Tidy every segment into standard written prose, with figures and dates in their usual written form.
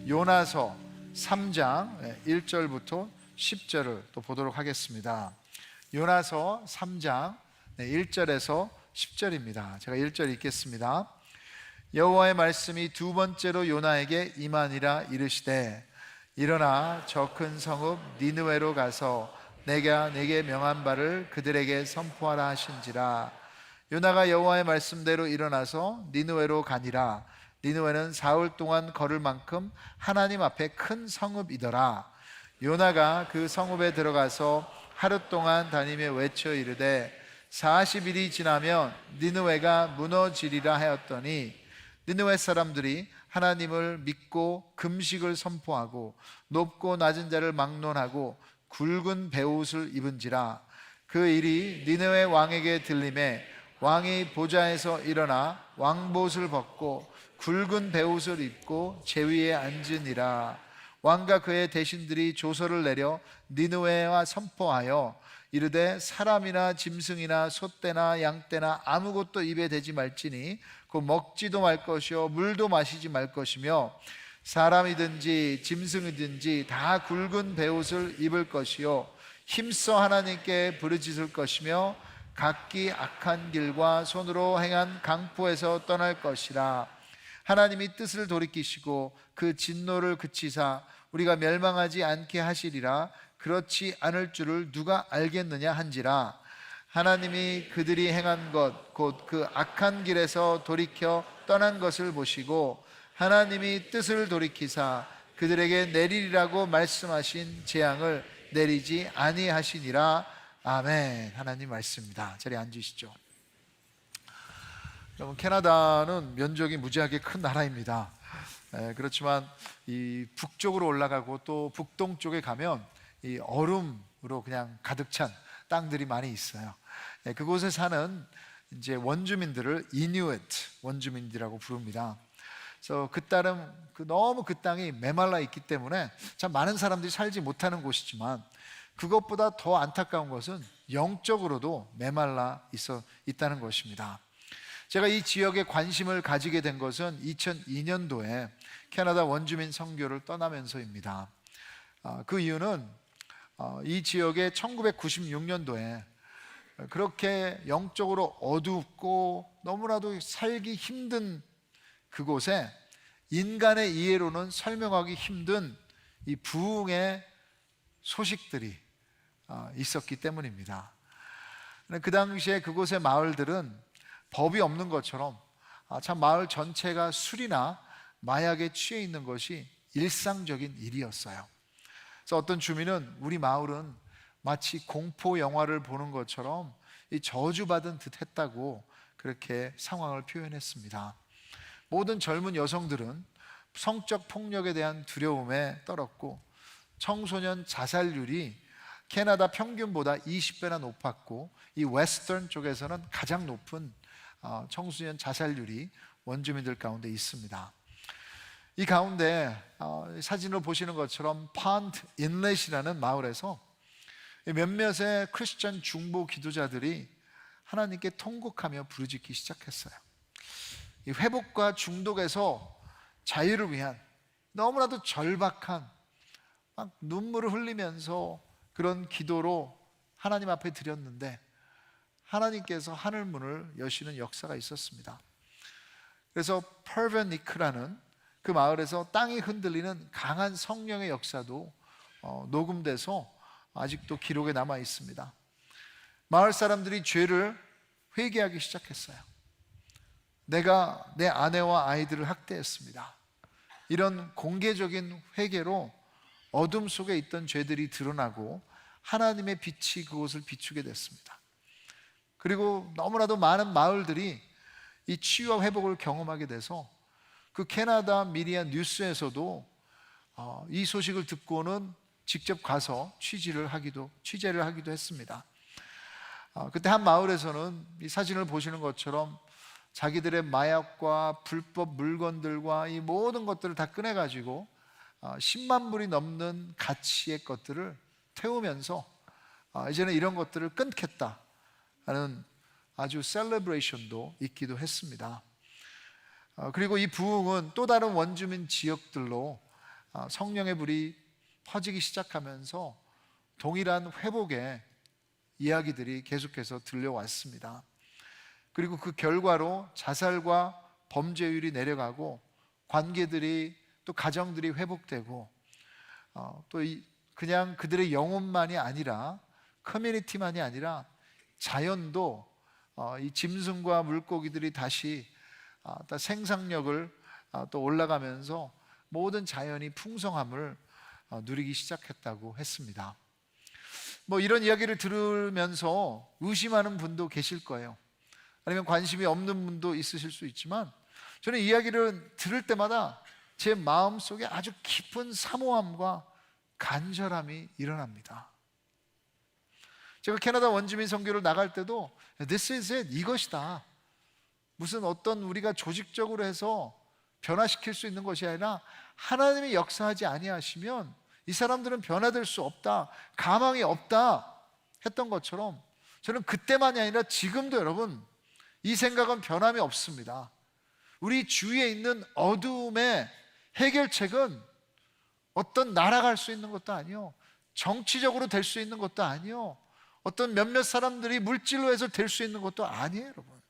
요나서 3장 1절부터 10절을 또 보도록 하겠습니다. 요나서 3장 1절에서 10절입니다. 제가 1절 읽겠습니다. 여호와의 말씀이 두 번째로 요나에게 임하니라 이르시되 일어나 저 큰 성읍 니느웨로 가서 내가 네게 명한 바를 그들에게 선포하라 하신지라. 요나가 여호와의 말씀대로 일어나서 니느웨로 가니라. 니느웨는 사흘 동안 걸을 만큼 하나님 앞에 큰 성읍이더라. 요나가 그 성읍에 들어가서 하루 동안 다니며 외쳐 이르되 40일이 지나면 니느웨가 무너지리라 하였더니 니느웨 사람들이 하나님을 믿고 금식을 선포하고 높고 낮은 자를 막론하고 굵은 베옷을 입은지라. 그 일이 니느웨 왕에게 들림에 왕이 보좌에서 일어나 왕봇을 벗고 굵은 베옷을 입고 제위에 앉으니라. 왕과 그의 대신들이 조서를 내려 니느웨와 선포하여 이르되 사람이나 짐승이나 소떼나 양떼나 아무것도 입에 대지 말지니 곧 먹지도 말 것이요 물도 마시지 말 것이며 사람이든지 짐승이든지 다 굵은 베옷을 입을 것이요 힘써 하나님께 부르짖을 것이며 각기 악한 길과 손으로 행한 강포에서 떠날 것이라. 하나님이 뜻을 돌이키시고 그 진노를 그치사 우리가 멸망하지 않게 하시리라. 그렇지 않을 줄을 누가 알겠느냐 한지라. 하나님이 그들이 행한 것 곧 그 악한 길에서 돌이켜 떠난 것을 보시고 하나님이 뜻을 돌이키사 그들에게 내리리라고 말씀하신 재앙을 내리지 아니하시니라. 아멘. 하나님 말씀입니다. 자리에 앉으시죠. 여러분, 캐나다는 면적이 무지하게 큰 나라입니다. 그렇지만 이 북쪽으로 올라가고 또 북동쪽에 가면 이 얼음으로 그냥 가득 찬 땅들이 많이 있어요. 그곳에 사는 이제 원주민들을 이누이트 원주민이라고 부릅니다. 그래서 너무 그 땅이 메말라 있기 때문에 참 많은 사람들이 살지 못하는 곳이지만 그것보다 더 안타까운 것은 영적으로도 메말라 있다는 것입니다. 제가 이 지역에 관심을 가지게 된 것은 2002년도에 캐나다 원주민 선교를 떠나면서입니다. 그 이유는 이 지역에 1996년도에 그렇게 영적으로 어둡고 너무나도 살기 힘든 그곳에 인간의 이해로는 설명하기 힘든 이 부흥의 소식들이 있었기 때문입니다. 그 당시에 그곳의 마을들은 법이 없는 것처럼 참 마을 전체가 술이나 마약에 취해 있는 것이 일상적인 일이었어요. 그래서 어떤 주민은 우리 마을은 마치 공포 영화를 보는 것처럼 저주받은 듯 했다고 그렇게 상황을 표현했습니다. 모든 젊은 여성들은 성적 폭력에 대한 두려움에 떨었고 청소년 자살률이 캐나다 평균보다 20배나 높았고 이 웨스턴 쪽에서는 가장 높은 청소년 자살률이 원주민들 가운데 있습니다. 이 가운데 사진을 보시는 것처럼 펀트 인렛이라는 마을에서 몇몇의 크리스천 중보 기도자들이 하나님께 통곡하며 부르짖기 시작했어요. 이 회복과 중독에서 자유를 위한 너무나도 절박한 막 눈물을 흘리면서 그런 기도로 하나님 앞에 드렸는데 하나님께서 하늘문을 여시는 역사가 있었습니다. 그래서 퍼베니크라는 그 마을에서 땅이 흔들리는 강한 성령의 역사도 녹음돼서 아직도 기록에 남아 있습니다. 마을 사람들이 죄를 회개하기 시작했어요. 내가 내 아내와 아이들을 학대했습니다. 이런 공개적인 회개로 어둠 속에 있던 죄들이 드러나고 하나님의 빛이 그곳을 비추게 됐습니다. 그리고 너무나도 많은 마을들이 이 치유와 회복을 경험하게 돼서 그 캐나다 미디어 뉴스에서도 이 소식을 듣고는 직접 가서 취재를 하기도 했습니다. 그때 한 마을에서는 이 사진을 보시는 것처럼 자기들의 마약과 불법 물건들과 이 모든 것들을 다 꺼내가지고 10만 불이 넘는 가치의 것들을 태우면서 이제는 이런 것들을 끊겠다 하는 아주 셀레브레이션도 있기도 했습니다. 그리고 이 부흥은 또 다른 원주민 지역들로 성령의 불이 퍼지기 시작하면서 동일한 회복의 이야기들이 계속해서 들려왔습니다. 그리고 그 결과로 자살과 범죄율이 내려가고 관계들이 또 가정들이 회복되고 또 그냥 그들의 영혼만이 아니라 커뮤니티만이 아니라 자연도 이 짐승과 물고기들이 다시 또 생산력을 또 올라가면서 모든 자연이 풍성함을 누리기 시작했다고 했습니다. 이런 이야기를 들으면서 의심하는 분도 계실 거예요. 아니면 관심이 없는 분도 있으실 수 있지만 저는 이야기를 들을 때마다 제 마음속에 아주 깊은 사모함과 간절함이 일어납니다. 제가 캐나다 원주민 선교를 나갈 때도 This is it, 이것이다. 무슨 어떤 우리가 조직적으로 해서 변화시킬 수 있는 것이 아니라 하나님이 역사하지 아니하시면 이 사람들은 변화될 수 없다, 가망이 없다 했던 것처럼 저는 그때만이 아니라 지금도 여러분 이 생각은 변함이 없습니다. 우리 주위에 있는 어두움의 해결책은 어떤 나라가 할 수 있는 것도 아니요, 정치적으로 될 수 있는 것도 아니요, 어떤 몇몇 사람들이 물질로 해서 될 수 있는 것도 아니에요. 여러분,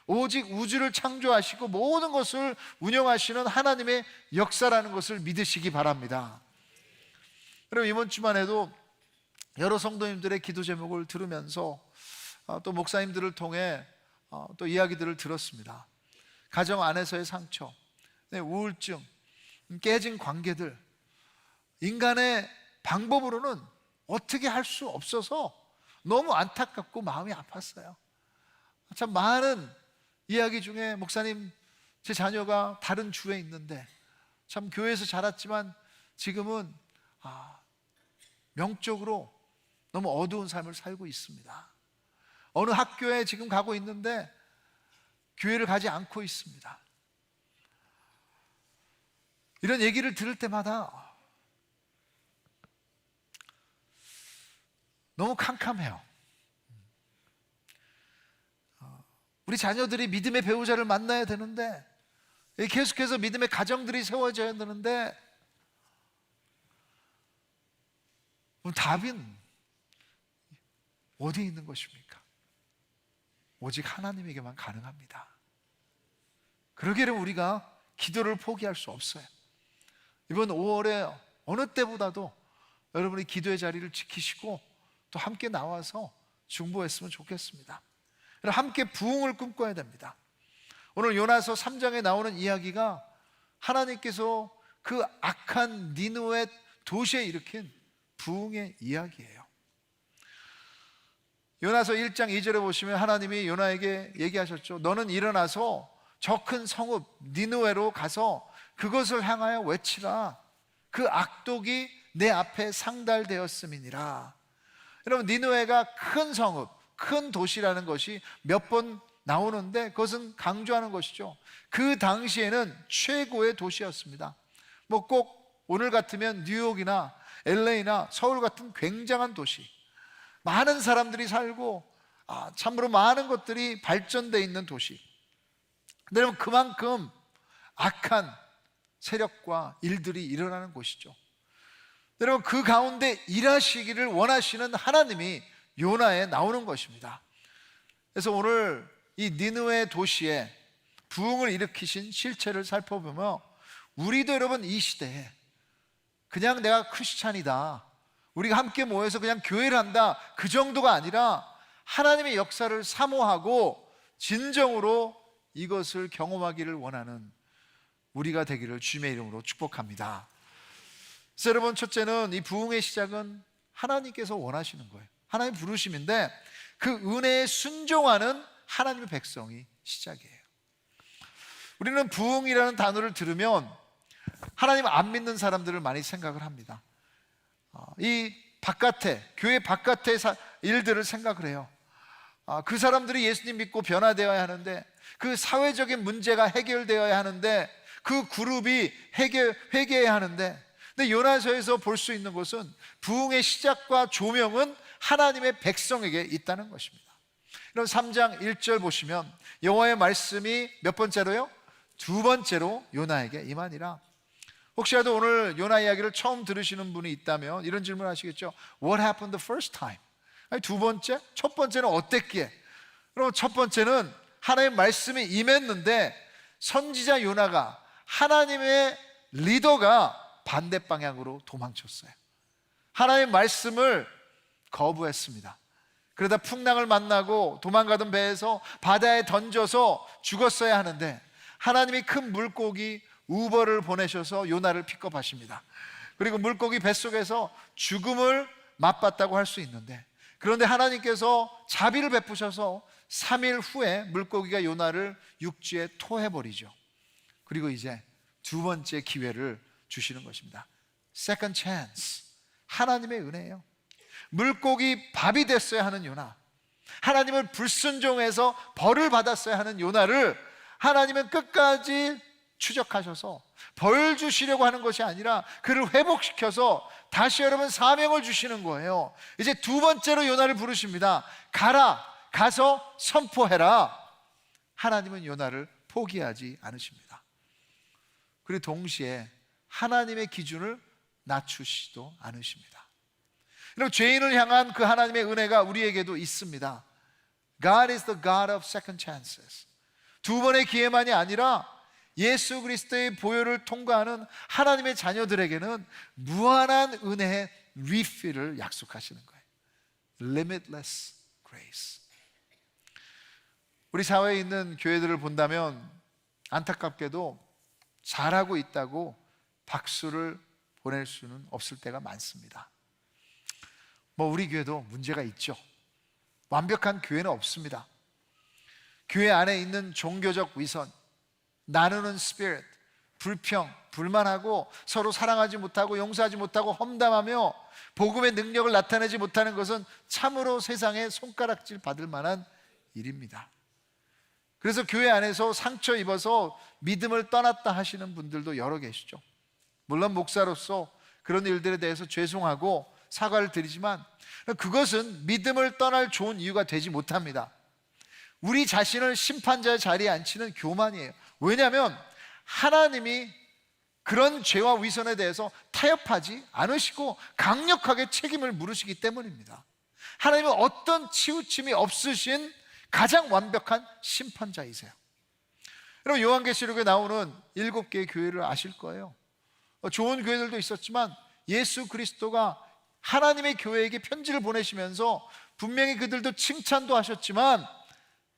오직 우주를 창조하시고 모든 것을 운영하시는 하나님의 역사라는 것을 믿으시기 바랍니다. 그리고 이번 주만 해도 여러 성도님들의 기도 제목을 들으면서 또 목사님들을 통해 또 이야기들을 들었습니다. 가정 안에서의 상처, 우울증, 깨진 관계들, 인간의 방법으로는 어떻게 할 수 없어서 너무 안타깝고 마음이 아팠어요. 참 많은 이야기 중에 목사님, 제 자녀가 다른 주에 있는데 참 교회에서 자랐지만 지금은 영적으로 너무 어두운 삶을 살고 있습니다. 어느 학교에 지금 가고 있는데 교회를 가지 않고 있습니다. 이런 얘기를 들을 때마다 너무 캄캄해요. 우리 자녀들이 믿음의 배우자를 만나야 되는데, 계속해서 믿음의 가정들이 세워져야 되는데, 답은 어디에 있는 것입니까? 오직 하나님에게만 가능합니다. 그러기를 우리가 기도를 포기할 수 없어요. 이번 5월에 어느 때보다도 여러분이 기도의 자리를 지키시고 또 함께 나와서 중보했으면 좋겠습니다. 함께 부흥을 꿈꿔야 됩니다. 오늘 요나서 3장에 나오는 이야기가 하나님께서 그 악한 니느웨 도시에 일으킨 부흥의 이야기예요. 요나서 1장 2절에 보시면 하나님이 요나에게 얘기하셨죠. 너는 일어나서 저 큰 성읍 니느웨로 가서 그것을 향하여 외치라. 그 악독이 내 앞에 상달되었음이니라. 여러분, 니느웨가 큰 성읍, 큰 도시라는 것이 몇 번 나오는데 그것은 강조하는 것이죠. 그 당시에는 최고의 도시였습니다. 꼭 오늘 같으면 뉴욕이나 LA나 서울 같은 굉장한 도시, 많은 사람들이 살고 참으로 많은 것들이 발전되어 있는 도시. 여러분, 그만큼 악한 세력과 일들이 일어나는 곳이죠. 여러분, 그 가운데 일하시기를 원하시는 하나님이 요나에 나오는 것입니다. 그래서 오늘 이 니느웨 도시에 부흥을 일으키신 실체를 살펴보며 우리도 여러분 이 시대에 그냥 내가 크리스찬이다, 우리가 함께 모여서 그냥 교회를 한다, 그 정도가 아니라 하나님의 역사를 사모하고 진정으로 이것을 경험하기를 원하는 우리가 되기를 주님의 이름으로 축복합니다. 그래서 여러분, 첫째는 이 부흥의 시작은 하나님께서 원하시는 거예요. 하나님 부르심인데 그 은혜에 순종하는 하나님의 백성이 시작이에요. 우리는 부흥이라는 단어를 들으면 하나님 안 믿는 사람들을 많이 생각을 합니다. 이 바깥에, 교회 바깥의 일들을 생각을 해요. 그 사람들이 예수님 믿고 변화되어야 하는데, 그 사회적인 문제가 해결되어야 하는데, 그 그룹이 회개해야 하는데, 근데 요나서에서 볼 수 있는 것은 부흥의 시작과 조명은 하나님의 백성에게 있다는 것입니다. 그럼 3장 1절 보시면 여호와의 말씀이 몇 번째로요? 두 번째로 요나에게 임하니라. 혹시라도 오늘 요나 이야기를 처음 들으시는 분이 있다면 이런 질문 하시겠죠. What happened the first time? 아니, 두 번째? 첫 번째는 어땠기에? 그럼 첫 번째는 하나님의 말씀이 임했는데 선지자 요나가 하나님의 리더가 반대 방향으로 도망쳤어요. 하나님의 말씀을 거부했습니다. 그러다 풍랑을 만나고 도망가던 배에서 바다에 던져서 죽었어야 하는데 하나님이 큰 물고기 우버를 보내셔서 요나를 픽업하십니다. 그리고 물고기 뱃속에서 죽음을 맛봤다고 할 수 있는데, 그런데 하나님께서 자비를 베푸셔서 3일 후에 물고기가 요나를 육지에 토해버리죠. 그리고 이제 두 번째 기회를 주시는 것입니다. Second chance. 하나님의 은혜예요. 물고기 밥이 됐어야 하는 요나, 하나님을 불순종해서 벌을 받았어야 하는 요나를 하나님은 끝까지 추적하셔서 벌 주시려고 하는 것이 아니라 그를 회복시켜서 다시 여러분 사명을 주시는 거예요. 이제 두 번째로 요나를 부르십니다. 가라, 가서 선포해라. 하나님은 요나를 포기하지 않으십니다. 그리고 동시에 하나님의 기준을 낮추시지도 않으십니다. 여러분, 죄인을 향한 그 하나님의 은혜가 우리에게도 있습니다. God is the God of second chances. 두 번의 기회만이 아니라 예수 그리스도의 보혈을 통과하는 하나님의 자녀들에게는 무한한 은혜의 리필을 약속하시는 거예요. Limitless grace. 우리 사회에 있는 교회들을 본다면 안타깝게도 잘하고 있다고 박수를 보낼 수는 없을 때가 많습니다. 우리 교회도 문제가 있죠. 완벽한 교회는 없습니다. 교회 안에 있는 종교적 위선, 나누는 스피릿, 불평, 불만하고 서로 사랑하지 못하고 용서하지 못하고 험담하며 복음의 능력을 나타내지 못하는 것은 참으로 세상에 손가락질 받을 만한 일입니다. 그래서 교회 안에서 상처 입어서 믿음을 떠났다 하시는 분들도 여러 계시죠. 물론 목사로서 그런 일들에 대해서 죄송하고 사과를 드리지만 그것은 믿음을 떠날 좋은 이유가 되지 못합니다. 우리 자신을 심판자의 자리에 앉히는 교만이에요. 왜냐하면 하나님이 그런 죄와 위선에 대해서 타협하지 않으시고 강력하게 책임을 물으시기 때문입니다. 하나님은 어떤 치우침이 없으신 가장 완벽한 심판자이세요. 여러분, 요한계시록에 나오는 7개의 교회를 아실 거예요. 좋은 교회들도 있었지만 예수 그리스도가 하나님의 교회에게 편지를 보내시면서 분명히 그들도 칭찬도 하셨지만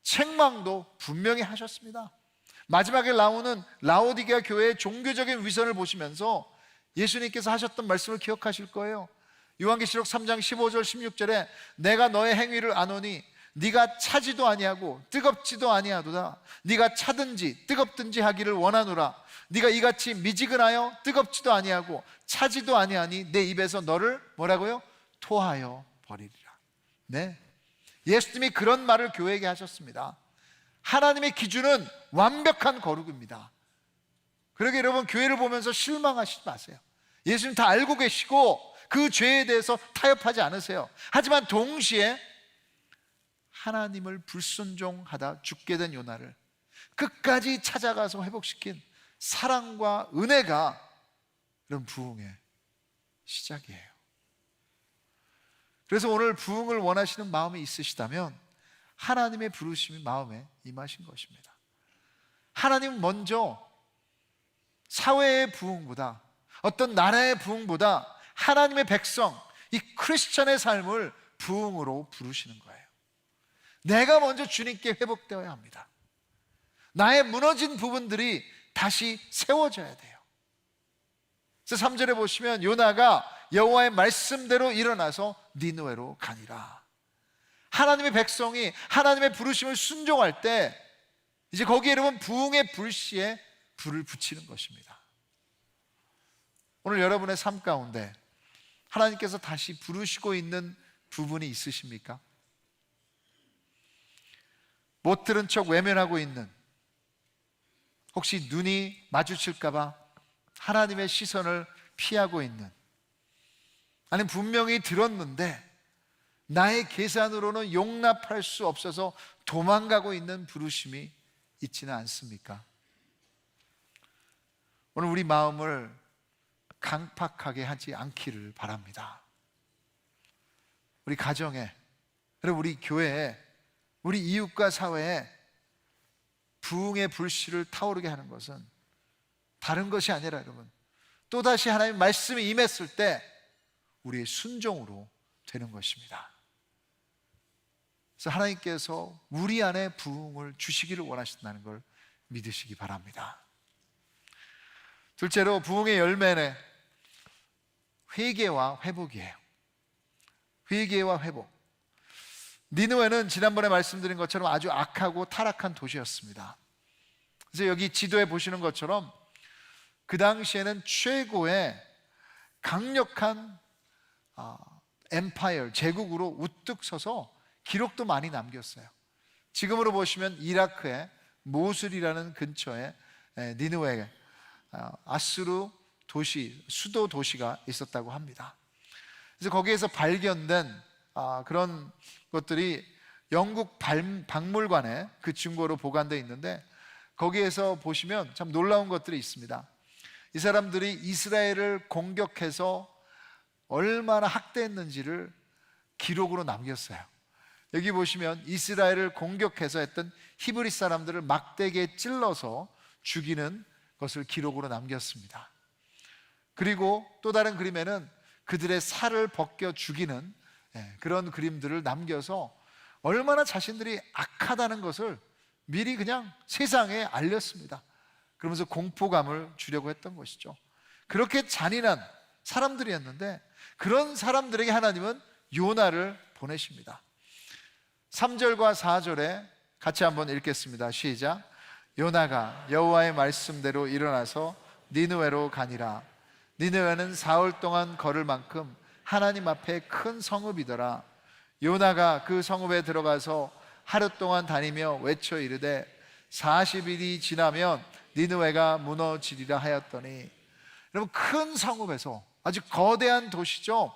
책망도 분명히 하셨습니다. 마지막에 나오는 라오디게아 교회의 종교적인 위선을 보시면서 예수님께서 하셨던 말씀을 기억하실 거예요. 요한계시록 3장 15절 16절에 내가 너의 행위를 아노니 네가 차지도 아니하고 뜨겁지도 아니하도다. 네가 차든지 뜨겁든지 하기를 원하노라. 네가 이같이 미지근하여 뜨겁지도 아니하고 차지도 아니하니 내 입에서 너를 뭐라고요? 토하여 버리리라. 네, 예수님이 그런 말을 교회에게 하셨습니다. 하나님의 기준은 완벽한 거룩입니다. 그러게 여러분, 교회를 보면서 실망하시지 마세요. 예수님 다 알고 계시고 그 죄에 대해서 타협하지 않으세요. 하지만 동시에 하나님을 불순종하다 죽게 된 요나를 끝까지 찾아가서 회복시킨 사랑과 은혜가 이런 부흥의 시작이에요. 그래서 오늘 부흥을 원하시는 마음이 있으시다면 하나님의 부르심이 마음에 임하신 것입니다. 하나님은 먼저 사회의 부흥보다, 어떤 나라의 부흥보다 하나님의 백성, 이 크리스천의 삶을 부흥으로 부르시는 거예요. 내가 먼저 주님께 회복되어야 합니다. 나의 무너진 부분들이 다시 세워져야 돼요. 그래서 3절에 보시면 요나가 여호와의 말씀대로 일어나서 니느웨로 가니라. 하나님의 백성이 하나님의 부르심을 순종할 때 이제 거기에 여러분 부흥의 불씨에 불을 붙이는 것입니다. 오늘 여러분의 삶 가운데 하나님께서 다시 부르시고 있는 부분이 있으십니까? 못 들은 척 외면하고 있는, 혹시 눈이 마주칠까봐 하나님의 시선을 피하고 있는, 아니면 분명히 들었는데 나의 계산으로는 용납할 수 없어서 도망가고 있는 부르심이 있지는 않습니까? 오늘 우리 마음을 강팍하게 하지 않기를 바랍니다. 우리 가정에, 그리고 우리 교회에, 우리 이웃과 사회에 부흥의 불씨를 타오르게 하는 것은 다른 것이 아니라 여러분, 또다시 하나님의 말씀이 임했을 때 우리의 순종으로 되는 것입니다. 그래서 하나님께서 우리 안에 부흥을 주시기를 원하신다는 걸 믿으시기 바랍니다. 둘째로 부흥의 열매는 회개와 회복이에요. 회개와 회복. 니느웨는 지난번에 말씀드린 것처럼 아주 악하고 타락한 도시였습니다. 그래서 여기 지도에 보시는 것처럼 그 당시에는 최고의 강력한 엠파이어, 제국으로 우뚝 서서 기록도 많이 남겼어요. 지금으로 보시면 이라크의 모술이라는 근처에 니느웨 아수르 도시, 수도 도시가 있었다고 합니다. 그래서 거기에서 발견된 그런 것들이 영국 박물관에 그 증거로 보관되어 있는데, 거기에서 보시면 참 놀라운 것들이 있습니다. 이 사람들이 이스라엘을 공격해서 얼마나 학대했는지를 기록으로 남겼어요. 여기 보시면 이스라엘을 공격해서 했던 히브리 사람들을 막대기에 찔러서 죽이는 것을 기록으로 남겼습니다. 그리고 또 다른 그림에는 그들의 살을 벗겨 죽이는 그런 그림들을 남겨서 얼마나 자신들이 악하다는 것을 미리 그냥 세상에 알렸습니다. 그러면서 공포감을 주려고 했던 것이죠. 그렇게 잔인한 사람들이었는데 그런 사람들에게 하나님은 요나를 보내십니다. 3절과 4절에 같이 한번 읽겠습니다. 시작. 요나가 여호와의 말씀대로 일어나서 니느웨로 가니라. 니느웨는 사흘 동안 걸을 만큼 하나님 앞에 큰 성읍이더라. 요나가 그 성읍에 들어가서 하루 동안 다니며 외쳐 이르되 40일이 지나면 니느웨가 무너지리라 하였더니, 여러분 큰 성읍에서 아주 거대한 도시죠.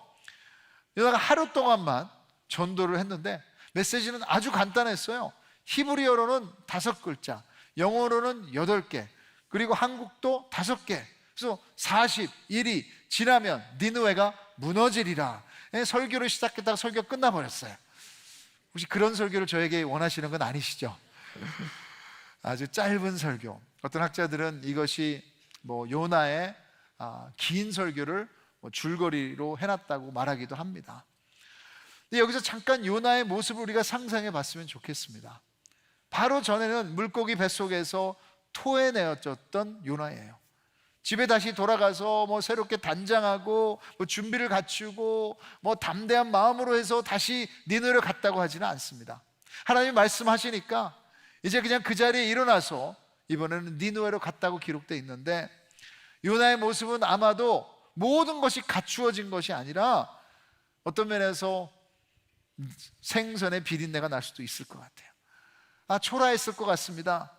요나가 하루 동안만 전도를 했는데 메시지는 아주 간단했어요. 히브리어로는 5글자, 영어로는 8개, 그리고 한국도 5개. 그래서 40일이 지나면 니느웨가 무너지리라. 설교를 시작했다가 설교가 끝나버렸어요. 혹시 그런 설교를 저에게 원하시는 건 아니시죠? 아주 짧은 설교. 어떤 학자들은 이것이 요나의 긴 설교를 줄거리로 해놨다고 말하기도 합니다. 근데 여기서 잠깐 요나의 모습을 우리가 상상해 봤으면 좋겠습니다. 바로 전에는 물고기 뱃속에서 토해내어졌던 요나예요. 집에 다시 돌아가서 새롭게 단장하고 준비를 갖추고 담대한 마음으로 해서 다시 니느웨로 갔다고 하지는 않습니다. 하나님이 말씀하시니까 이제 그냥 그 자리에 일어나서 이번에는 니느웨로 갔다고 기록되어 있는데, 요나의 모습은 아마도 모든 것이 갖추어진 것이 아니라 어떤 면에서 생선의 비린내가 날 수도 있을 것 같아요. 초라했을 것 같습니다.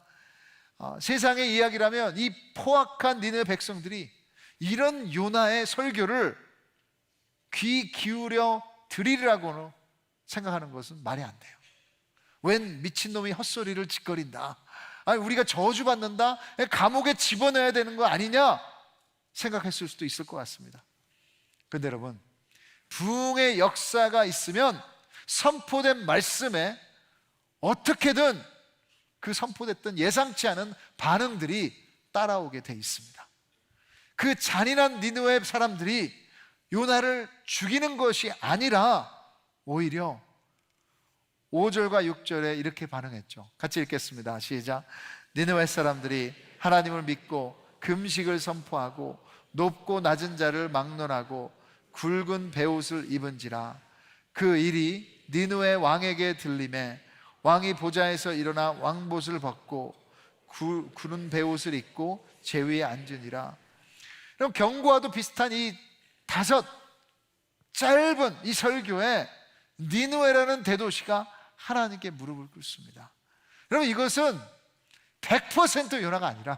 세상의 이야기라면 이 포악한 니느웨 백성들이 이런 요나의 설교를 귀 기울여 들으리라고는 생각하는 것은 말이 안 돼요. 웬 미친놈이 헛소리를 짓거린다, 우리가 저주받는다, 감옥에 집어넣어야 되는 거 아니냐 생각했을 수도 있을 것 같습니다. 그런데 여러분, 부흥의 역사가 있으면 선포된 말씀에 어떻게든 그 선포됐던 예상치 않은 반응들이 따라오게 돼 있습니다. 그 잔인한 니느웨 사람들이 요나를 죽이는 것이 아니라 오히려 5절과 6절에 이렇게 반응했죠. 같이 읽겠습니다. 시작. 니느웨 사람들이 하나님을 믿고 금식을 선포하고 높고 낮은 자를 막론하고 굵은 베옷을 입은지라. 그 일이 니느웨 왕에게 들림에 왕이 보좌에서 일어나 왕봇을 벗고 구른 베옷을 입고 제 위에 앉으니라. 그럼 경고와도 비슷한 이 5 짧은 이 설교에 니느웨라는 대도시가 하나님께 무릎을 꿇습니다. 여러분, 이것은 100% 요나가 아니라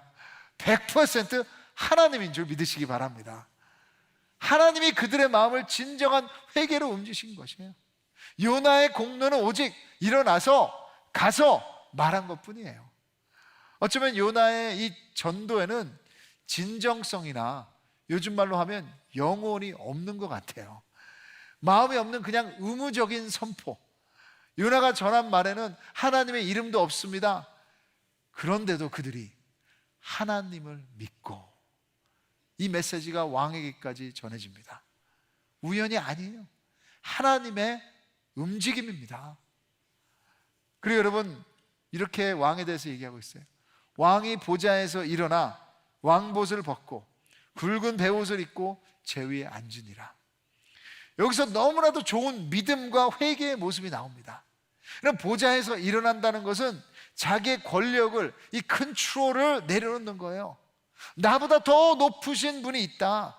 100% 하나님인 줄 믿으시기 바랍니다. 하나님이 그들의 마음을 진정한 회개로 움직이신 것이에요. 요나의 공로는 오직 일어나서 가서 말한 것뿐이에요. 어쩌면 요나의 이 전도에는 진정성이나 요즘 말로 하면 영혼이 없는 것 같아요. 마음이 없는 그냥 의무적인 선포. 요나가 전한 말에는 하나님의 이름도 없습니다. 그런데도 그들이 하나님을 믿고 이 메시지가 왕에게까지 전해집니다. 우연이 아니에요. 하나님의 움직임입니다. 그리고 여러분, 이렇게 왕에 대해서 얘기하고 있어요. 왕이 보좌에서 일어나 왕봇을 벗고 굵은 베옷을 입고 제 위에 앉으니라. 여기서 너무나도 좋은 믿음과 회개의 모습이 나옵니다. 그럼 보좌에서 일어난다는 것은 자기의 권력을, 이 컨트롤을 내려놓는 거예요. 나보다 더 높으신 분이 있다.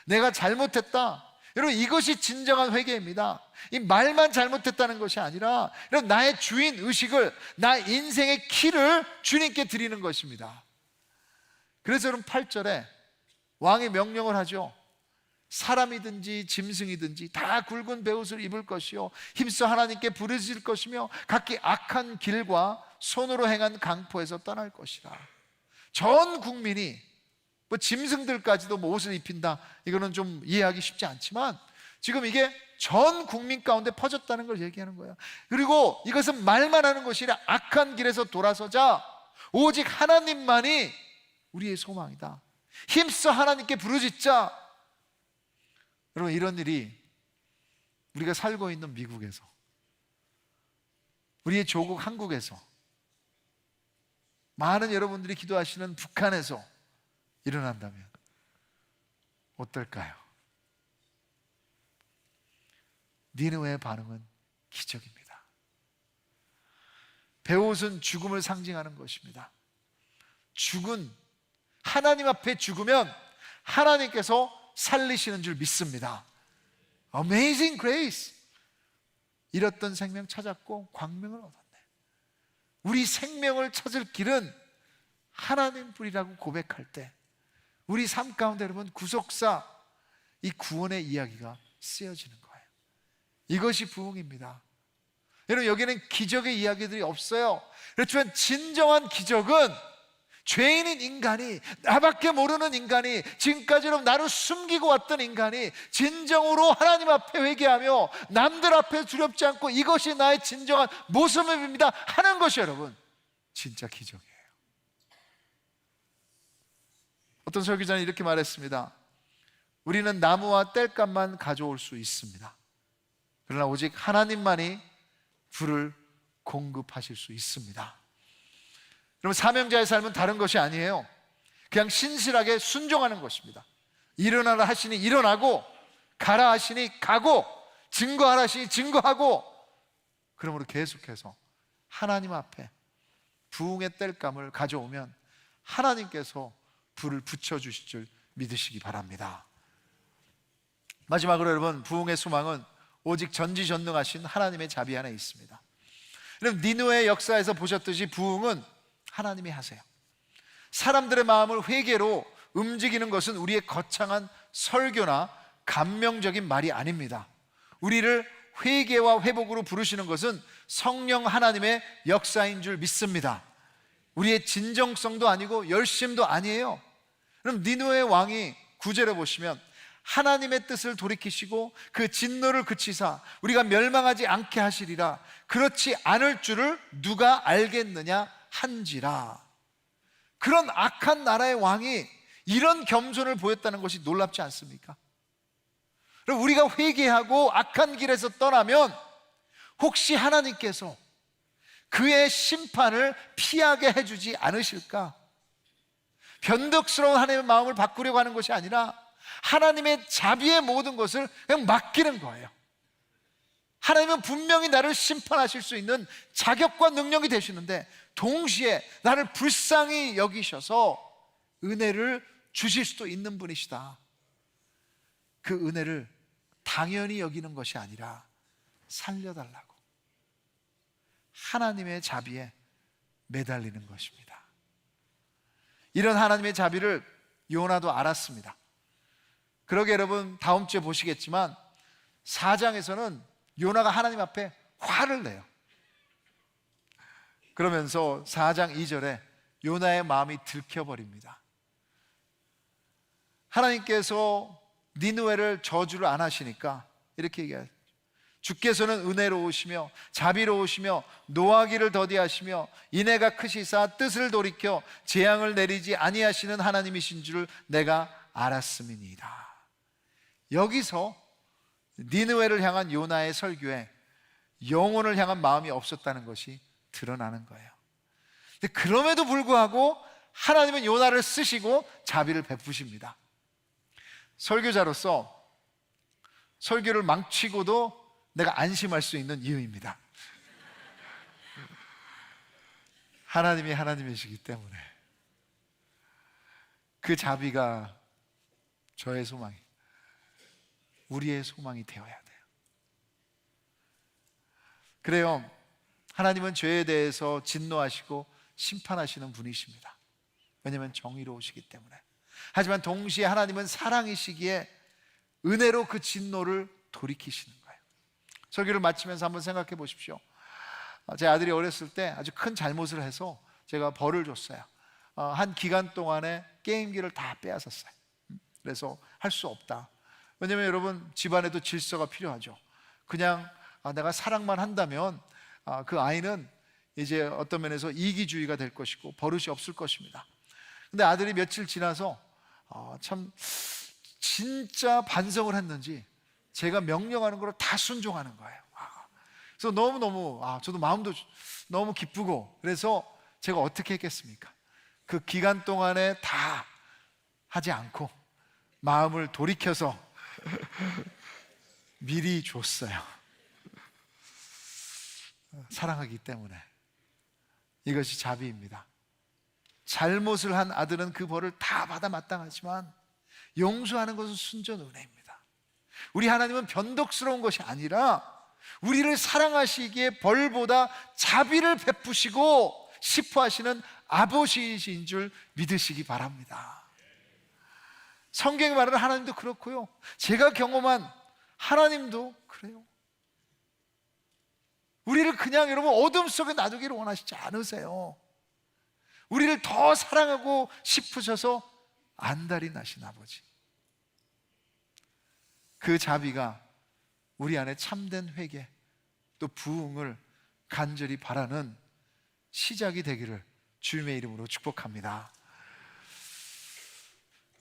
내가 잘못했다. 여러분, 이것이 진정한 회개입니다. 이 말만 잘못했다는 것이 아니라 여러분, 나의 주인 의식을, 나 인생의 키를 주님께 드리는 것입니다. 그래서 여러분 8절에 왕이 명령을 하죠. 사람이든지 짐승이든지 다 굵은 베옷을 입을 것이요 힘써 하나님께 부르짖을 것이며 각기 악한 길과 손으로 행한 강포에서 떠날 것이라. 전 국민이, 뭐 짐승들까지도 뭐 옷을 입힌다, 이거는 좀 이해하기 쉽지 않지만 지금 이게 전 국민 가운데 퍼졌다는 걸 얘기하는 거예요. 그리고 이것은 말만 하는 것이 아니라 악한 길에서 돌아서자 오직 하나님만이 우리의 소망이다. 힘써 하나님께 부르짖자. 여러분, 이런 일이 우리가 살고 있는 미국에서, 우리의 조국 한국에서, 많은 여러분들이 기도하시는 북한에서 일어난다면 어떨까요? 니느웨의 반응은 기적입니다. 베옷은 죽음을 상징하는 것입니다. 죽은, 하나님 앞에 죽으면 하나님께서 살리시는 줄 믿습니다. Amazing grace. 잃었던 생명 찾았고 광명을 얻었네. 우리 생명을 찾을 길은 하나님 뿐이라고 고백할 때 우리 삶 가운데 여러분 구속사, 이 구원의 이야기가 쓰여지는 거예요. 이것이 부흥입니다. 여러분, 여기는 기적의 이야기들이 없어요. 그렇지만 진정한 기적은 죄인인 인간이, 나밖에 모르는 인간이, 지금까지로 나를 숨기고 왔던 인간이 진정으로 하나님 앞에 회개하며 남들 앞에 두렵지 않고 이것이 나의 진정한 모습입니다 하는 것이 여러분 진짜 기적이에요. 어떤 설교자는 이렇게 말했습니다. 우리는 나무와 땔감만 가져올 수 있습니다. 그러나 오직 하나님만이 불을 공급하실 수 있습니다. 여러분, 사명자의 삶은 다른 것이 아니에요. 그냥 신실하게 순종하는 것입니다. 일어나라 하시니 일어나고, 가라 하시니 가고, 증거하라 하시니 증거하고, 그러므로 계속해서 하나님 앞에 부흥의 땔감을 가져오면 하나님께서 불을 붙여주실 줄 믿으시기 바랍니다. 마지막으로 여러분, 부흥의 소망은 오직 전지전능하신 하나님의 자비 안에 있습니다. 여러분, 니느웨의 역사에서 보셨듯이 부흥은 하나님이 하세요. 사람들의 마음을 회개로 움직이는 것은 우리의 거창한 설교나 감명적인 말이 아닙니다. 우리를 회개와 회복으로 부르시는 것은 성령 하나님의 역사인 줄 믿습니다. 우리의 진정성도 아니고 열심도 아니에요. 그럼 니느웨의 왕이 9절에 보시면 하나님의 뜻을 돌이키시고 그 진노를 그치사 우리가 멸망하지 않게 하시리라. 그렇지 않을 줄을 누가 알겠느냐 한지라. 그런 악한 나라의 왕이 이런 겸손을 보였다는 것이 놀랍지 않습니까? 그럼 우리가 회개하고 악한 길에서 떠나면 혹시 하나님께서 그의 심판을 피하게 해주지 않으실까? 변덕스러운 하나님의 마음을 바꾸려고 하는 것이 아니라 하나님의 자비의 모든 것을 그냥 맡기는 거예요. 하나님은 분명히 나를 심판하실 수 있는 자격과 능력이 되시는데 동시에 나를 불쌍히 여기셔서 은혜를 주실 수도 있는 분이시다. 그 은혜를 당연히 여기는 것이 아니라 살려달라고 하나님의 자비에 매달리는 것입니다. 이런 하나님의 자비를 요나도 알았습니다. 그러게 여러분 다음 주에 보시겠지만 4장에서는 요나가 하나님 앞에 화를 내요. 그러면서 4장 2절에 요나의 마음이 들켜버립니다. 하나님께서 니느웨를 저주를 안 하시니까 이렇게 얘기해요. 주께서는 은혜로우시며 자비로우시며 노하기를 더디하시며 인애가 크시사 뜻을 돌이켜 재앙을 내리지 아니하시는 하나님이신 줄 내가 알았음이니이다. 여기서 니느웨를 향한 요나의 설교에 영혼을 향한 마음이 없었다는 것이 드러나는 거예요. 근데 그럼에도 불구하고 하나님은 요나를 쓰시고 자비를 베푸십니다. 설교자로서 설교를 망치고도 내가 안심할 수 있는 이유입니다. 하나님이 하나님이시기 때문에 그 자비가 저의 소망이, 우리의 소망이 되어야 돼요. 그래요. 하나님은 죄에 대해서 진노하시고 심판하시는 분이십니다. 왜냐하면 정의로우시기 때문에. 하지만 동시에 하나님은 사랑이시기에 은혜로 그 진노를 돌이키시는 거예요. 설교를 마치면서 한번 생각해 보십시오. 제 아들이 어렸을 때 아주 큰 잘못을 해서 제가 벌을 줬어요. 한 기간 동안에 게임기를 다 빼앗았어요. 그래서 할 수 없다. 왜냐하면 여러분, 집안에도 질서가 필요하죠. 그냥 내가 사랑만 한다면 그 아이는 이제 어떤 면에서 이기주의가 될 것이고 버릇이 없을 것입니다. 근데 아들이 며칠 지나서 참 진짜 반성을 했는지 제가 명령하는 걸 다 순종하는 거예요. 그래서 너무너무 저도 마음도 너무 기쁘고, 그래서 제가 어떻게 했겠습니까? 그 기간 동안에 다 하지 않고 마음을 돌이켜서 미리 줬어요. 사랑하기 때문에. 이것이 자비입니다. 잘못을 한 아들은 그 벌을 다 받아 마땅하지만 용서하는 것은 순전 은혜입니다. 우리 하나님은 변덕스러운 것이 아니라 우리를 사랑하시기에 벌보다 자비를 베푸시고 싶어하시는 아버지이신 줄 믿으시기 바랍니다. 성경이 말하는 하나님도 그렇고요, 제가 경험한 하나님도 그래요. 우리를 그냥 여러분 어둠 속에 놔두기를 원하시지 않으세요. 우리를 더 사랑하고 싶으셔서 안달이 나신 아버지. 그 자비가 우리 안에 참된 회개 또 부흥을 간절히 바라는 시작이 되기를 주님의 이름으로 축복합니다.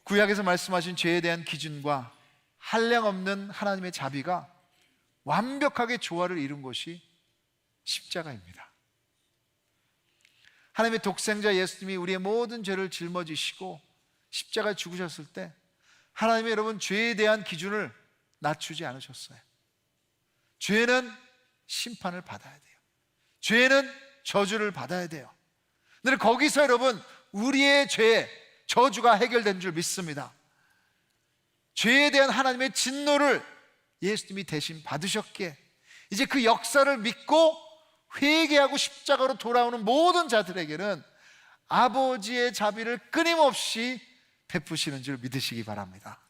구약에서 말씀하신 죄에 대한 기준과 한량없는 하나님의 자비가 완벽하게 조화를 이룬 것이 십자가입니다. 하나님의 독생자 예수님이 우리의 모든 죄를 짊어지시고 십자가에 죽으셨을 때 하나님이 여러분 죄에 대한 기준을 낮추지 않으셨어요. 죄는 심판을 받아야 돼요. 죄는 저주를 받아야 돼요. 근데 거기서 여러분 우리의 죄, 저주가 해결된 줄 믿습니다. 죄에 대한 하나님의 진노를 예수님이 대신 받으셨기에 이제 그 역사를 믿고 회개하고 십자가로 돌아오는 모든 자들에게는 아버지의 자비를 끊임없이 베푸시는 줄 믿으시기 바랍니다.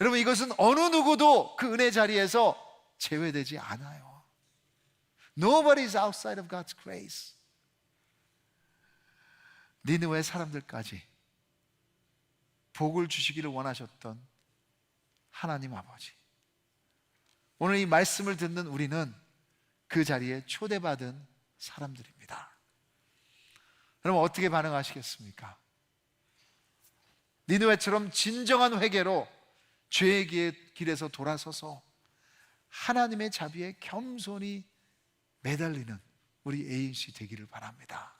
여러분, 이것은 어느 누구도 그 은혜 자리에서 제외되지 않아요. Nobody is outside of God's grace. 니느웨 사람들까지 복을 주시기를 원하셨던 하나님 아버지, 오늘 이 말씀을 듣는 우리는 그 자리에 초대받은 사람들입니다. 여러분, 어떻게 반응하시겠습니까? 니느웨처럼 진정한 회개로 죄의 길에서 돌아서서 하나님의 자비에 겸손히 매달리는 우리 ANC 되기를 바랍니다.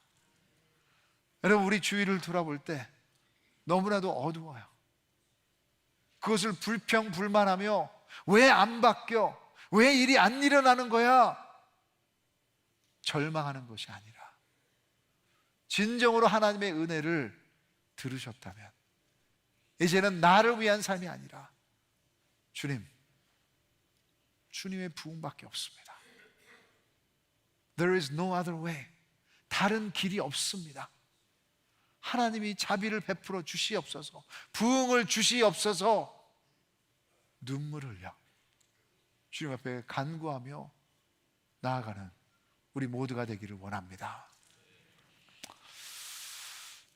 여러분, 우리 주위를 돌아볼 때 너무나도 어두워요. 그것을 불평불만하며 왜 안 바뀌어? 왜 일이 안 일어나는 거야? 절망하는 것이 아니라 진정으로 하나님의 은혜를 들으셨다면 이제는 나를 위한 삶이 아니라 주님의 부흥밖에 없습니다. There is no other way. 다른 길이 없습니다. 하나님이 자비를 베풀어 주시옵소서, 부흥을 주시옵소서. 눈물을 흘려 주님 앞에 간구하며 나아가는 우리 모두가 되기를 원합니다.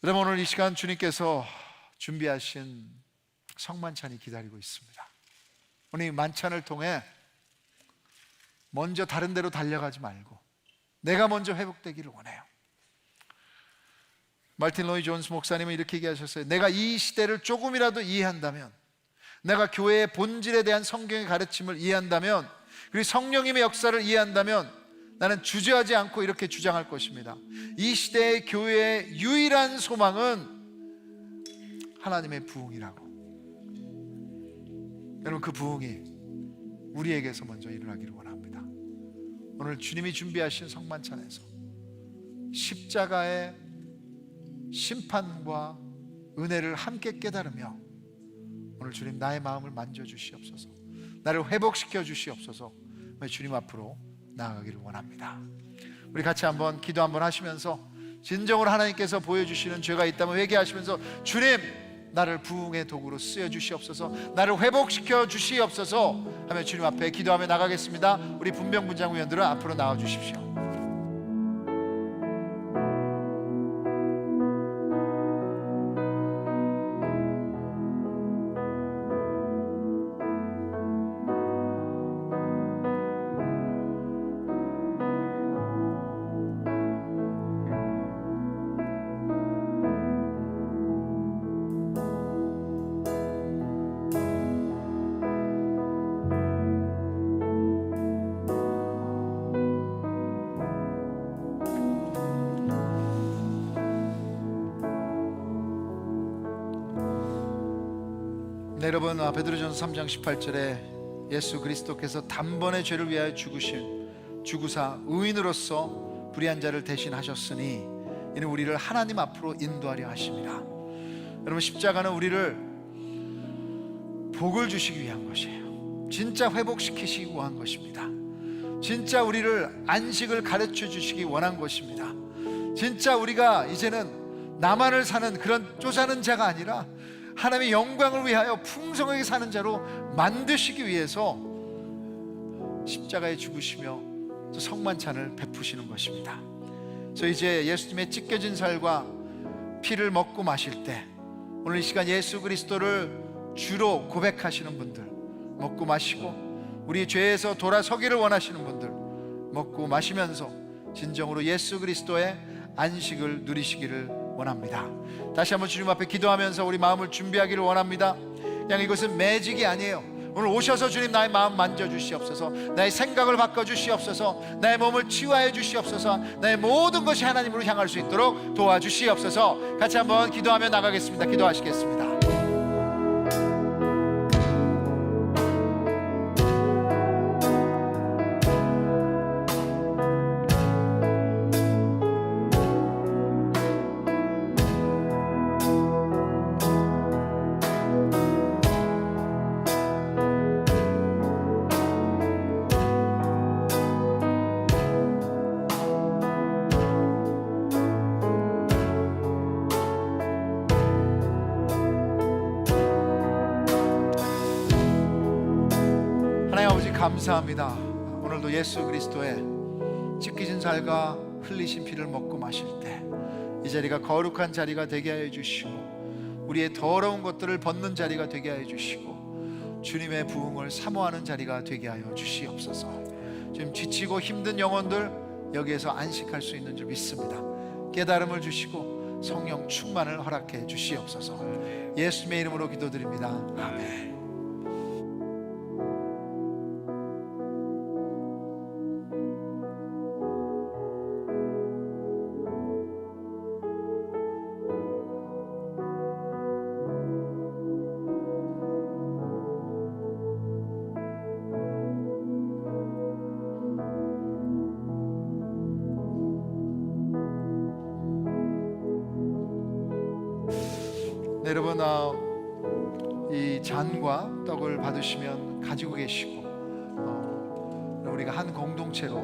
여러분, 오늘 이 시간 주님께서 준비하신 성만찬이 기다리고 있습니다. 오늘 이 만찬을 통해 먼저 다른 데로 달려가지 말고 내가 먼저 회복되기를 원해요. 마틴 로이 존스 목사님은 이렇게 얘기하셨어요. 내가 이 시대를 조금이라도 이해한다면, 내가 교회의 본질에 대한 성경의 가르침을 이해한다면, 그리고 성령님의 역사를 이해한다면 나는 주저하지 않고 이렇게 주장할 것입니다. 이 시대의 교회의 유일한 소망은 하나님의 부흥이라고. 여러분, 그 부흥이 우리에게서 먼저 일어나기를 원합니다. 오늘 주님이 준비하신 성만찬에서 십자가의 심판과 은혜를 함께 깨달으며 오늘 주님 나의 마음을 만져주시옵소서, 나를 회복시켜 주시옵소서 주님 앞으로 나아가기를 원합니다. 우리 같이 한번 기도 한번 하시면서 진정으로 하나님께서 보여주시는 죄가 있다면 회개하시면서 주님 나를 부흥의 도구로 쓰여 주시옵소서, 나를 회복시켜 주시옵소서 하며 주님 앞에 기도하며 나가겠습니다. 우리 분명분장 위원들은 앞으로 나와 주십시오. 네, 여러분, 베드로전서 3장 18절에 예수 그리스도께서 단번에 죄를 위하여 죽으사 의인으로서 불의한 자를 대신하셨으니 이는 우리를 하나님 앞으로 인도하려 하심이라. 여러분, 십자가는 우리를 복을 주시기 위한 것이에요. 진짜 회복시키시기 위한 것입니다. 진짜 우리를 안식을 가르쳐 주시기 원한 것입니다. 진짜 우리가 이제는 나만을 사는 그런 쪼사는 자가 아니라 하나님의 영광을 위하여 풍성하게 사는 자로 만드시기 위해서 십자가에 죽으시며 성만찬을 베푸시는 것입니다. 그래서 이제 예수님의 찢겨진 살과 피를 먹고 마실 때 오늘 이 시간 예수 그리스도를 주로 고백하시는 분들 먹고 마시고, 우리 죄에서 돌아서기를 원하시는 분들 먹고 마시면서 진정으로 예수 그리스도의 안식을 누리시기를 원합니다. 다시 한번 주님 앞에 기도하면서 우리 마음을 준비하기를 원합니다. 그냥 이것은 매직이 아니에요. 오늘 오셔서 주님 나의 마음 만져주시옵소서, 나의 생각을 바꿔주시옵소서, 나의 몸을 치유하여 주시옵소서, 나의 모든 것이 하나님으로 향할 수 있도록 도와주시옵소서. 같이 한번 기도하며 나가겠습니다. 기도하시겠습니다. 감사합니다. 오늘도 예수 그리스도의 찢기진 살과 흘리신 피를 먹고 마실 때 이 자리가 거룩한 자리가 되게 하여 주시고, 우리의 더러운 것들을 벗는 자리가 되게 하여 주시고, 주님의 부흥을 사모하는 자리가 되게 하여 주시옵소서. 지금 지치고 힘든 영혼들 여기에서 안식할 수 있는 줄 믿습니다. 깨달음을 주시고 성령 충만을 허락해 주시옵소서. 예수님의 이름으로 기도드립니다. 아멘. 네, 여러분, 이 잔과 떡을 받으시면 가지고 계시고, 우리가 한 공동체로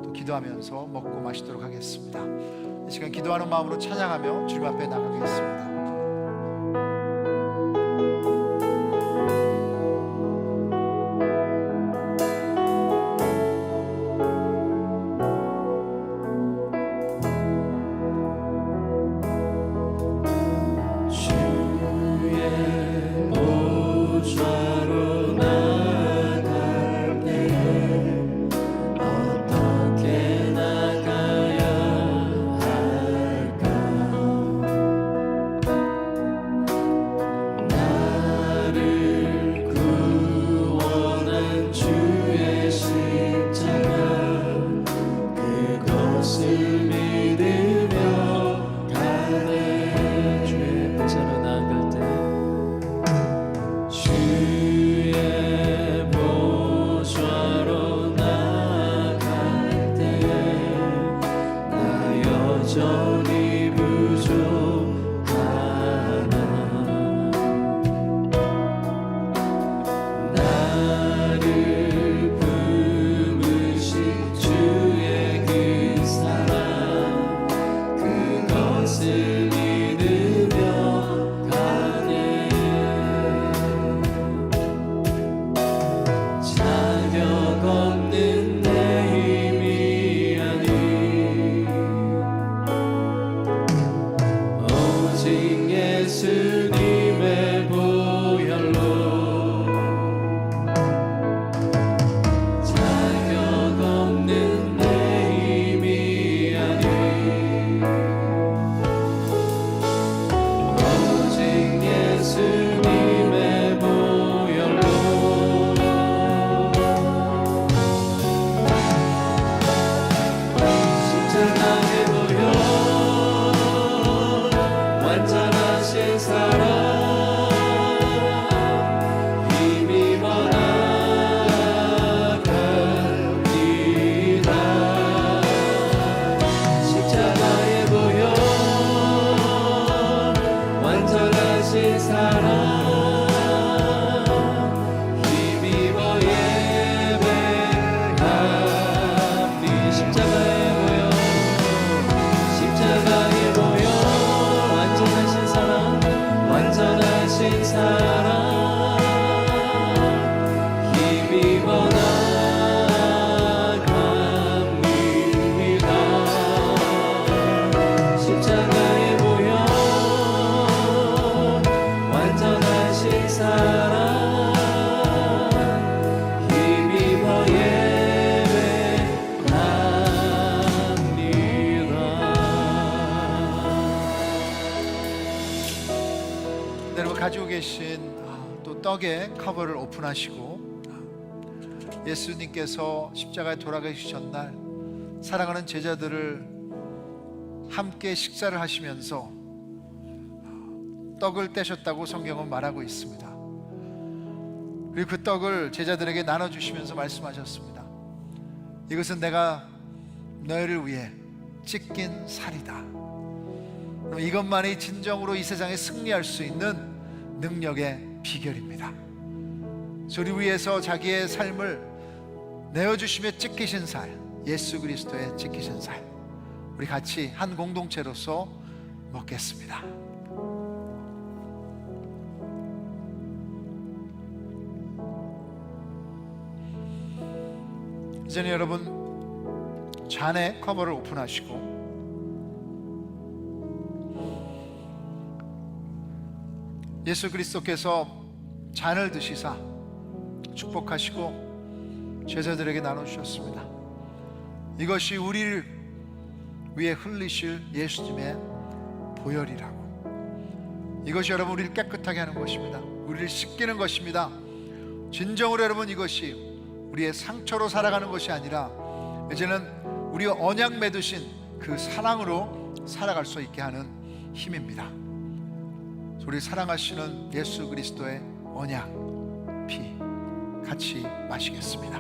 또 기도하면서 먹고 마시도록 하겠습니다. 이 시간 기도하는 마음으로 찬양하며 주님 앞에 나가겠습니다. 계신 또 떡의 커버를 오픈하시고, 예수님께서 십자가에 돌아가시기 전날 사랑하는 제자들을 함께 식사를 하시면서 떡을 떼셨다고 성경은 말하고 있습니다. 그리고 그 떡을 제자들에게 나눠주시면서 말씀하셨습니다. 이것은 내가 너희를 위해 찢긴 살이다. 이것만이 진정으로 이 세상에 승리할 수 있는 능력의 비결입니다. 우리 위해서 자기의 삶을 내어주시며 찢기신 살, 예수 그리스도의 찢기신 살, 우리 같이 한 공동체로서 먹겠습니다. 이제는 여러분 잔의 커버를 오픈하시고, 예수 그리스도께서 잔을 드시사 축복하시고 제자들에게 나눠주셨습니다. 이것이 우리를 위해 흘리실 예수님의 보혈이라고. 이것이 여러분 우리를 깨끗하게 하는 것입니다. 우리를 씻기는 것입니다. 진정으로 여러분 이것이 우리의 상처로 살아가는 것이 아니라 이제는 우리와 언약 맺으신 그 사랑으로 살아갈 수 있게 하는 힘입니다. 우리 사랑하시는 예수 그리스도의 언약 피 같이 마시겠습니다.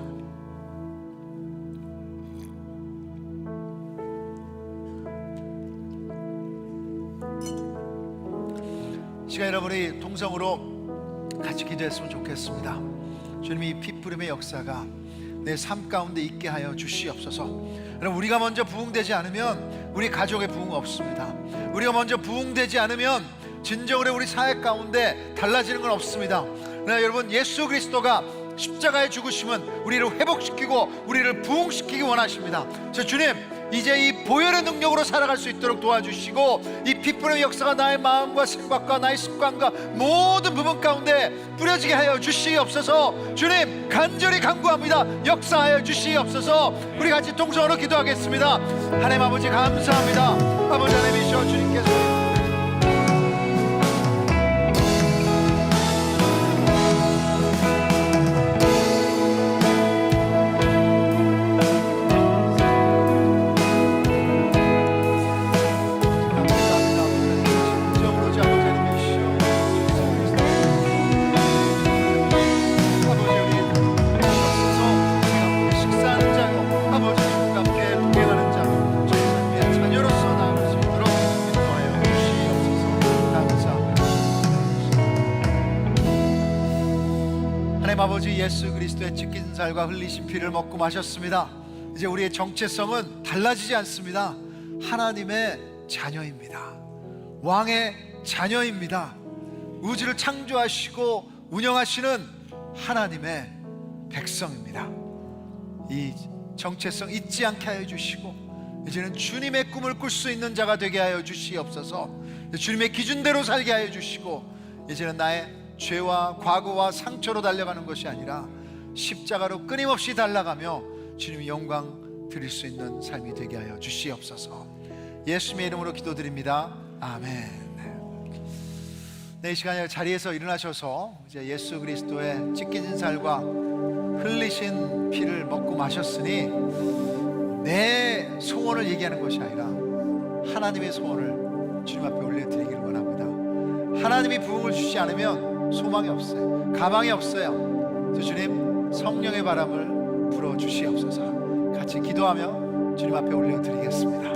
시간 여러분이 동성으로 같이 기도했으면 좋겠습니다. 주님이 피 뿌림의 역사가 내 삶 가운데 있게 하여 주시옵소서. 여러분, 우리가 먼저 부흥되지 않으면 우리 가족의 부흥 없습니다. 우리가 먼저 부흥되지 않으면 진정으로 우리 사회 가운데 달라지는 건 없습니다. 그러나 여러분, 예수 그리스도가 십자가의 죽으심은 우리를 회복시키고 우리를 부흥시키기 원하십니다. 그래서 주님, 이제 이 보혈의 능력으로 살아갈 수 있도록 도와주시고, 이 핏불의 역사가 나의 마음과 생각과 나의 습관과 모든 부분 가운데 뿌려지게 하여 주시옵소서. 주님, 간절히 간구합니다. 역사하여 주시옵소서. 우리 같이 동성으로 기도하겠습니다. 하나님 아버지 감사합니다. 아버지 하나님이시여, 주님께서 아버지, 예수 그리스도의 찢긴 살과 흘리신 피를 먹고 마셨습니다. 이제 우리의 정체성은 달라지지 않습니다. 하나님의 자녀입니다. 왕의 자녀입니다. 우주를 창조하시고 운영하시는 하나님의 백성입니다. 이 정체성 잊지 않게 하여 주시고, 이제는 주님의 꿈을 꿀 수 있는 자가 되게 하여 주시옵소서. 주님의 기준대로 살게 하여 주시고, 이제는 나의 죄와 과거와 상처로 달려가는 것이 아니라 십자가로 끊임없이 달려가며 주님의 영광 드릴 수 있는 삶이 되게 하여 주시옵소서. 예수님의 이름으로 기도드립니다. 아멘. 네, 이 시간에 자리에서 일어나셔서 이제 예수 그리스도의 찢겨진 살과 흘리신 피를 먹고 마셨으니 내 소원을 얘기하는 것이 아니라 하나님의 소원을 주님 앞에 올려드리기를 원합니다. 하나님이 부흥을 주시지 않으면 소망이 없어요. 가망이 없어요. 주님, 성령의 바람을 불어주시옵소서. 같이 기도하며 주님 앞에 올려드리겠습니다.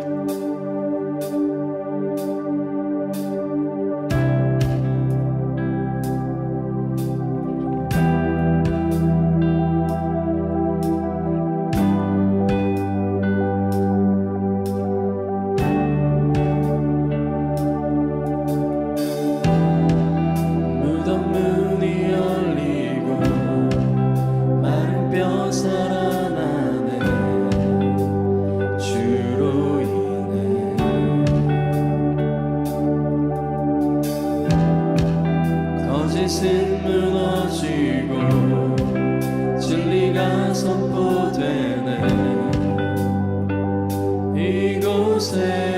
이곳에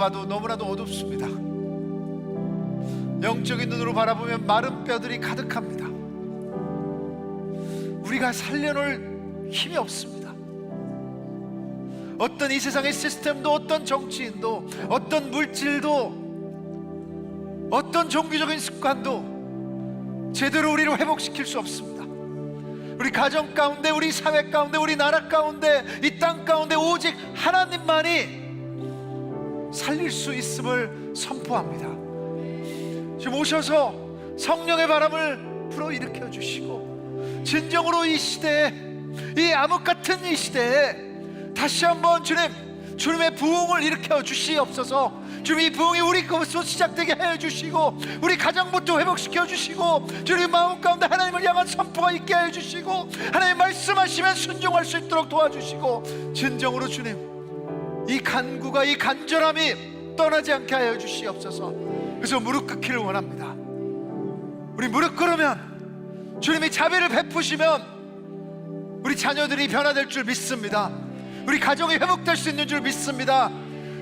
들어가도 너무나도 어둡습니다. 영적인 눈으로 바라보면 마른 뼈들이 가득합니다. 우리가 살려놓을 힘이 없습니다. 어떤 이 세상의 시스템도, 어떤 정치인도, 어떤 물질도, 어떤 종교적인 습관도 제대로 우리를 회복시킬 수 없습니다. 우리 가정 가운데, 우리 사회 가운데, 우리 나라 가운데, 이 땅 가운데 오직 하나님만이 살릴 수 있음을 선포합니다. 지금 오셔서 성령의 바람을 불어일으켜 주시고, 진정으로 이 시대에, 이 암흑 같은 이 시대에 다시 한번 주님의 부흥을 일으켜 주시옵소서. 주님, 이 부흥이 우리 것으로 시작되게 해 주시고, 우리 가정부터 회복시켜 주시고, 주님 마음 가운데 하나님을 향한 선포가 있게 해 주시고, 하나님 말씀하시면 순종할 수 있도록 도와주시고, 진정으로 주님, 이 간구가, 이 간절함이 떠나지 않게 하여 주시옵소서. 그래서 무릎 꿇기를 원합니다. 우리 무릎 꿇으면, 주님이 자비를 베푸시면 우리 자녀들이 변화될 줄 믿습니다. 우리 가정이 회복될 수 있는 줄 믿습니다.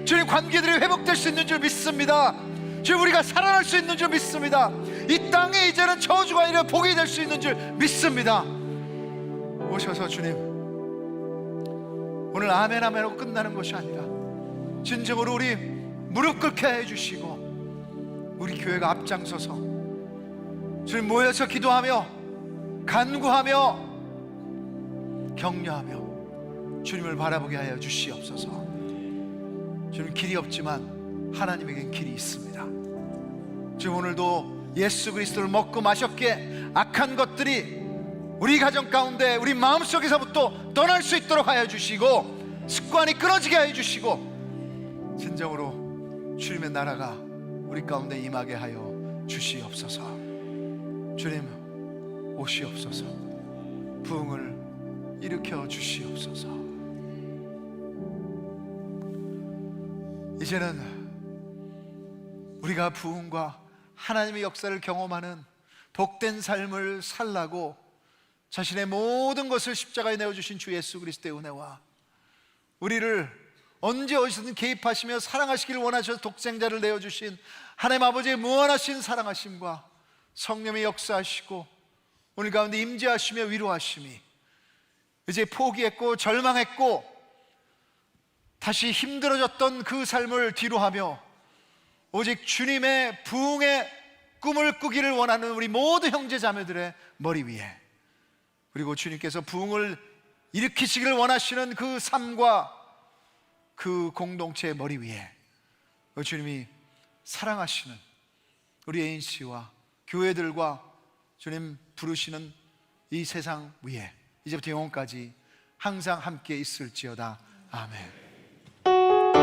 주님, 관계들이 회복될 수 있는 줄 믿습니다. 주님, 우리가 살아날 수 있는 줄 믿습니다. 이 땅에 이제는 저주가 아니라 복이 될 수 있는 줄 믿습니다. 오셔서 주님, 오늘 아멘 아멘하고 끝나는 것이 아니라 진정으로 우리 무릎 꿇게 해주시고, 우리 교회가 앞장서서 주님 모여서 기도하며 간구하며 격려하며 주님을 바라보게 하여 주시옵소서. 주님, 길이 없지만 하나님에겐 길이 있습니다. 주님, 오늘도 예수 그리스도를 먹고 마셨기에 악한 것들이 우리 가정 가운데, 우리 마음속에서부터 떠날 수 있도록 하여 주시고, 습관이 끊어지게 하여 주시고, 진정으로 주님의 나라가 우리 가운데 임하게 하여 주시옵소서. 주님, 오시옵소서. 부흥을 일으켜 주시옵소서. 이제는 우리가 부흥과 하나님의 역사를 경험하는 복된 삶을 살라고 자신의 모든 것을 십자가에 내어주신 주 예수 그리스도의 은혜와, 우리를 언제 어디서든 개입하시며 사랑하시기를 원하셔서 독생자를 내어주신 하나님 아버지의 무한하신 사랑하심과 성령의 역사하시고 오늘 가운데 임재하시며 위로하심이, 이제 포기했고 절망했고 다시 힘들어졌던 그 삶을 뒤로하며 오직 주님의 부흥의 꿈을 꾸기를 원하는 우리 모든 형제 자매들의 머리 위에, 그리고 주님께서 부흥을 일으키시기를 원하시는 그 삶과 그 공동체의 머리 위에 주님이 사랑하시는 우리 ANC와 교회들과 주님 부르시는 이 세상 위에 이제부터 영원까지 항상 함께 있을지어다. 아멘.